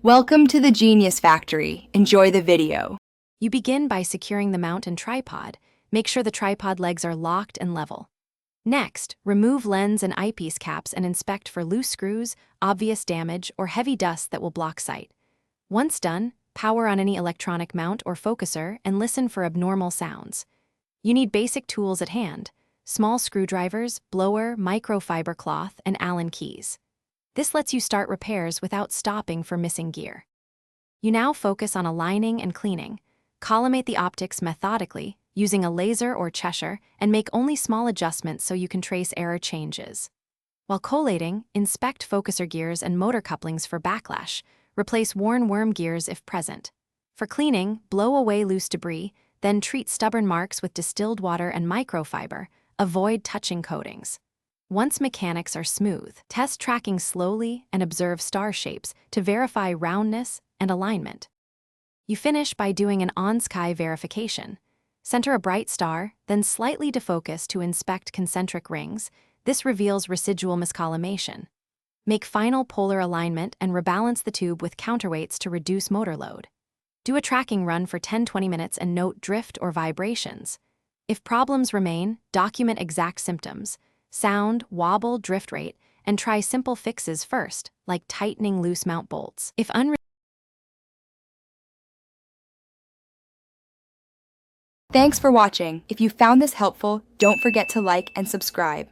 Welcome to the Genius Factory. Enjoy the video. You begin by securing the mount and tripod. Make sure the tripod legs are locked and level. Next, remove lens and eyepiece caps and inspect for loose screws, obvious damage, or heavy dust that will block sight. Once done, power on any electronic mount or focuser and listen for abnormal sounds. You need basic tools at hand: small screwdrivers, blower, microfiber cloth, and Allen keys. This lets you start repairs without stopping for missing gear. You now focus on aligning and cleaning. Collimate the optics methodically, using a laser or Cheshire, and make only small adjustments so you can trace error changes. While collating, inspect focuser gears and motor couplings for backlash. Replace worn worm gears if present. For cleaning, blow away loose debris, then treat stubborn marks with distilled water and microfiber. Avoid touching coatings. Once mechanics are smooth, test tracking slowly and observe star shapes to verify roundness and alignment. You finish by doing an on-sky verification. Center a bright star, then slightly defocus to inspect concentric rings. This reveals residual miscollimation. Make final polar alignment and rebalance the tube with counterweights to reduce motor load. Do a tracking run for 10-20 minutes and note drift or vibrations. If problems remain, document exact symptoms: sound, wobble, drift rate, and try simple fixes first, like tightening loose mount bolts. Thanks for watching. If you found this helpful, don't forget to like and subscribe.